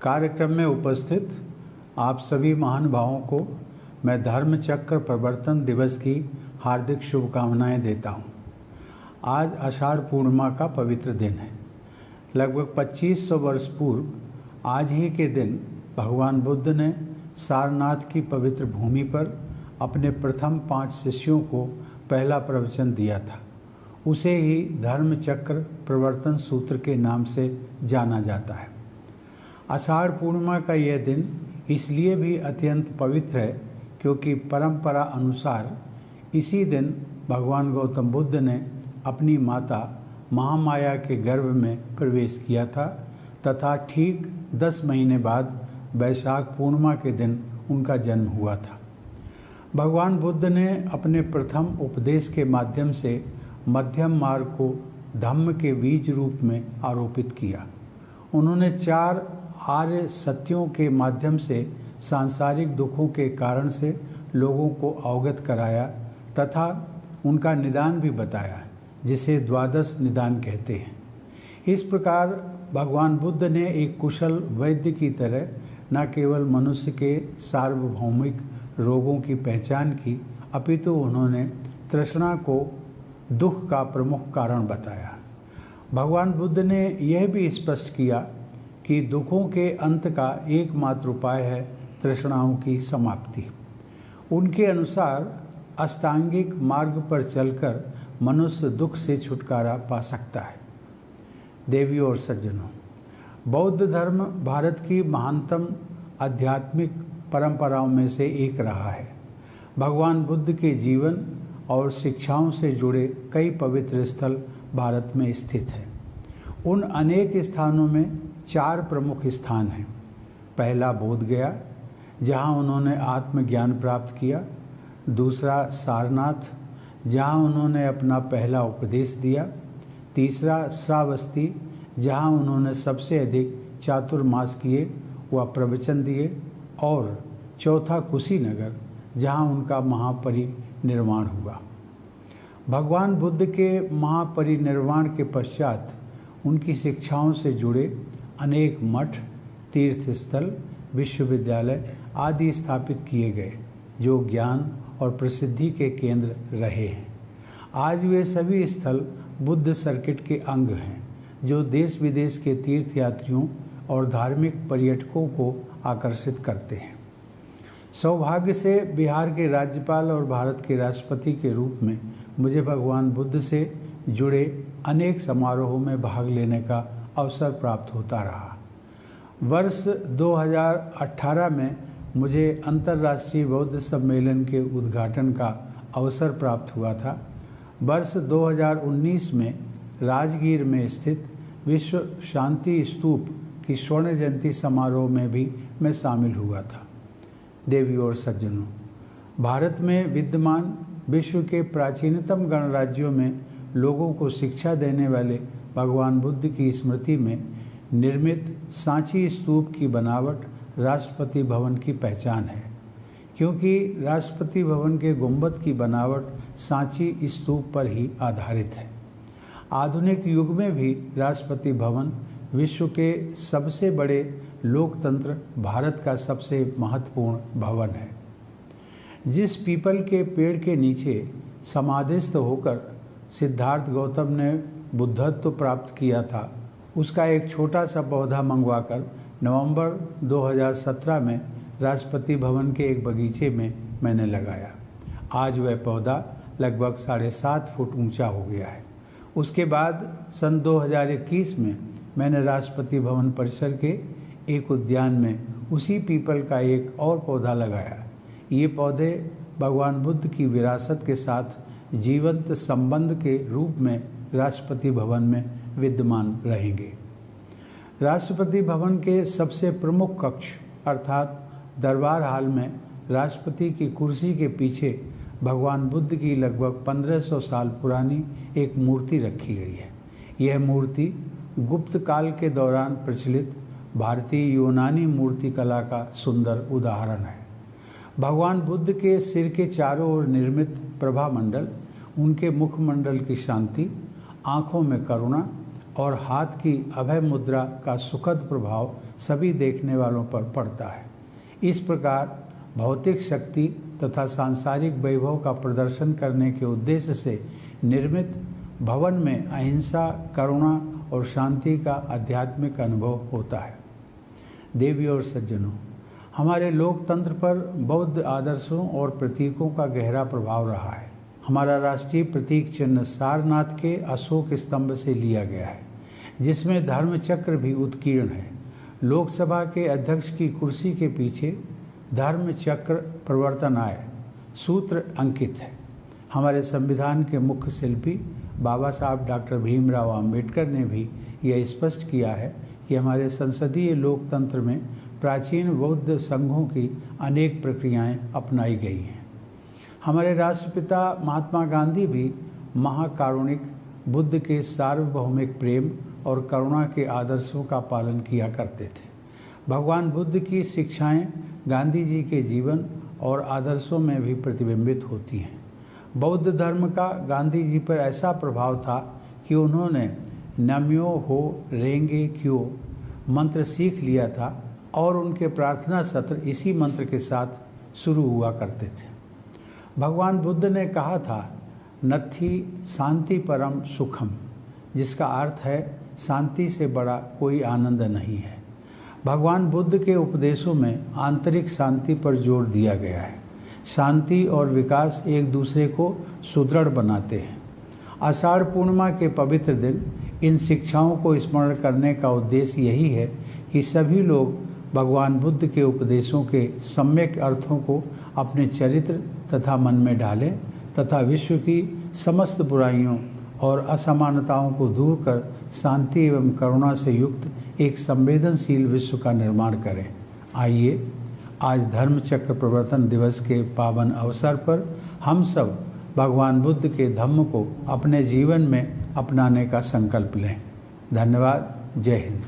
कार्यक्रम में उपस्थित आप सभी महानुभावों को मैं धर्मचक्र प्रवर्तन दिवस की हार्दिक शुभकामनाएं देता हूं। आज आषाढ़ पूर्णिमा का पवित्र दिन है। लगभग 2500 वर्ष पूर्व आज ही के दिन भगवान बुद्ध ने सारनाथ की पवित्र भूमि पर अपने प्रथम 5 शिष्यों को पहला प्रवचन दिया था। उसे ही धर्मचक्र प्रवर्तन सूत्र के नाम से जाना जाता है। आषाढ़ पूर्णिमा का यह दिन इसलिए भी अत्यंत पवित्र है क्योंकि परंपरा अनुसार इसी दिन भगवान गौतम बुद्ध ने अपनी माता महामाया के गर्भ में प्रवेश किया था तथा ठीक 10 महीने बाद वैशाख पूर्णिमा के दिन उनका जन्म हुआ था। भगवान बुद्ध ने अपने प्रथम उपदेश के माध्यम से मध्यम मार्ग को धम्म के बीज रूप में आरोपित किया। उन्होंने 4 आर्य सत्यों के माध्यम से सांसारिक दुखों के कारण से लोगों को अवगत कराया तथा उनका निदान भी बताया, जिसे द्वादश निदान कहते हैं। इस प्रकार भगवान बुद्ध ने एक कुशल वैद्य की तरह न केवल मनुष्य के सार्वभौमिक रोगों की पहचान की, अपितु उन्होंने तृष्णा को दुख का प्रमुख कारण बताया। भगवान बुद्ध ने यह भी स्पष्ट किया कि दुखों के अंत का एकमात्र उपाय है तृष्णाओं की समाप्ति। उनके अनुसार अष्टांगिक मार्ग पर चलकर मनुष्य दुख से छुटकारा पा सकता है। देवियों और सज्जनों, बौद्ध धर्म भारत की महानतम आध्यात्मिक परंपराओं में से एक रहा है। भगवान बुद्ध के जीवन और शिक्षाओं से जुड़े कई पवित्र स्थल भारत में स्थित हैं। उन अनेक स्थानों में 4 प्रमुख स्थान हैं। पहला बोधगया, जहाँ उन्होंने आत्मज्ञान प्राप्त किया। दूसरा सारनाथ, जहाँ उन्होंने अपना पहला उपदेश दिया। तीसरा श्रावस्ती, जहाँ उन्होंने सबसे अधिक चातुर्मास किए व प्रवचन दिए। और चौथा कुशीनगर, जहाँ उनका महापरिनिर्वाण हुआ। भगवान बुद्ध के महापरिनिर्वाण के पश्चात उनकी शिक्षाओं से जुड़े अनेक मठ, तीर्थस्थल, विश्वविद्यालय आदि स्थापित किए गए, जो ज्ञान और प्रसिद्धि के केंद्र रहे हैं। आज वे सभी स्थल बुद्ध सर्किट के अंग हैं, जो देश विदेश के तीर्थयात्रियों और धार्मिक पर्यटकों को आकर्षित करते हैं। सौभाग्य से बिहार के राज्यपाल और भारत के राष्ट्रपति के रूप में मुझे भगवान बुद्ध से जुड़े अनेक समारोहों में भाग लेने का अवसर प्राप्त होता रहा। वर्ष 2018 में मुझे अंतर्राष्ट्रीय बौद्ध सम्मेलन के उद्घाटन का अवसर प्राप्त हुआ था। वर्ष 2019 में राजगीर में स्थित विश्व शांति स्तूप की स्वर्ण जयंती समारोह में भी मैं शामिल हुआ था। देवियों और सज्जनों, भारत में विद्यमान विश्व के प्राचीनतम गणराज्यों में लोगों को शिक्षा देने वाले भगवान बुद्ध की स्मृति में निर्मित सांची स्तूप की बनावट राष्ट्रपति भवन की पहचान है, क्योंकि राष्ट्रपति भवन के गुंबद की बनावट सांची स्तूप पर ही आधारित है। आधुनिक युग में भी राष्ट्रपति भवन विश्व के सबसे बड़े लोकतंत्र भारत का सबसे महत्वपूर्ण भवन है। जिस पीपल के पेड़ के नीचे समाधिस्थ होकर सिद्धार्थ गौतम ने बुद्धत्व प्राप्त किया था, उसका एक छोटा सा पौधा मंगवाकर नवंबर 2017 में राष्ट्रपति भवन के एक बगीचे में मैंने लगाया। आज वह पौधा लगभग 7.5 फुट ऊंचा हो गया है। उसके बाद सन 2021 में मैंने राष्ट्रपति भवन परिसर के एक उद्यान में उसी पीपल का एक और पौधा लगाया। ये पौधे भगवान बुद्ध की विरासत के साथ जीवंत संबंध के रूप में राष्ट्रपति भवन में विद्यमान रहेंगे। राष्ट्रपति भवन के सबसे प्रमुख कक्ष अर्थात दरबार हाल में राष्ट्रपति की कुर्सी के पीछे भगवान बुद्ध की लगभग 1500 साल पुरानी एक मूर्ति रखी गई है। यह मूर्ति गुप्त काल के दौरान प्रचलित भारतीय यूनानी मूर्ति कला का सुंदर उदाहरण है। भगवान बुद्ध के सिर के चारों ओर निर्मित प्रभामंडल, उनके मुखमंडल की शांति, आँखों में करुणा और हाथ की अभय मुद्रा का सुखद प्रभाव सभी देखने वालों पर पड़ता है। इस प्रकार भौतिक शक्ति तथा सांसारिक वैभव का प्रदर्शन करने के उद्देश्य से निर्मित भवन में अहिंसा, करुणा और शांति का आध्यात्मिक अनुभव होता है। देवियों और सज्जनों, हमारे लोकतंत्र पर बौद्ध आदर्शों और प्रतीकों का गहरा प्रभाव रहा है। हमारा राष्ट्रीय प्रतीक चिन्ह सारनाथ के अशोक स्तंभ से लिया गया है, जिसमें धर्म चक्र भी उत्कीर्ण है। लोकसभा के अध्यक्ष की कुर्सी के पीछे धर्म चक्र प्रवर्तनाय सूत्र अंकित है। हमारे संविधान के मुख्य शिल्पी बाबा साहब डॉक्टर भीमराव अंबेडकर ने भी यह स्पष्ट किया है कि हमारे संसदीय लोकतंत्र में प्राचीन बौद्ध संघों की अनेक प्रक्रियाएं अपनाई गई हैं। हमारे राष्ट्रपिता महात्मा गांधी भी महाकारुणिक बुद्ध के सार्वभौमिक प्रेम और करुणा के आदर्शों का पालन किया करते थे। भगवान बुद्ध की शिक्षाएं गांधी जी के जीवन और आदर्शों में भी प्रतिबिंबित होती हैं। बौद्ध धर्म का गांधी जी पर ऐसा प्रभाव था कि उन्होंने नम्यो हो रेंगे क्यों मंत्र सीख लिया था और उनके प्रार्थना सत्र इसी मंत्र के साथ शुरू हुआ करते थे। भगवान बुद्ध ने कहा था, नत्थि शांति परम सुखम, जिसका अर्थ है शांति से बड़ा कोई आनंद नहीं है। भगवान बुद्ध के उपदेशों में आंतरिक शांति पर जोर दिया गया है। शांति और विकास एक दूसरे को सुदृढ़ बनाते हैं। आषाढ़ पूर्णिमा के पवित्र दिन इन शिक्षाओं को स्मरण करने का उद्देश्य यही है कि सभी लोग भगवान बुद्ध के उपदेशों के सम्यक अर्थों को अपने चरित्र तथा मन में डालें तथा विश्व की समस्त बुराइयों और असमानताओं को दूर कर शांति एवं करुणा से युक्त एक संवेदनशील विश्व का निर्माण करें। आइए आज धर्म चक्र प्रवर्तन दिवस के पावन अवसर पर हम सब भगवान बुद्ध के धम्म को अपने जीवन में अपनाने का संकल्प लें। धन्यवाद। जय हिंद।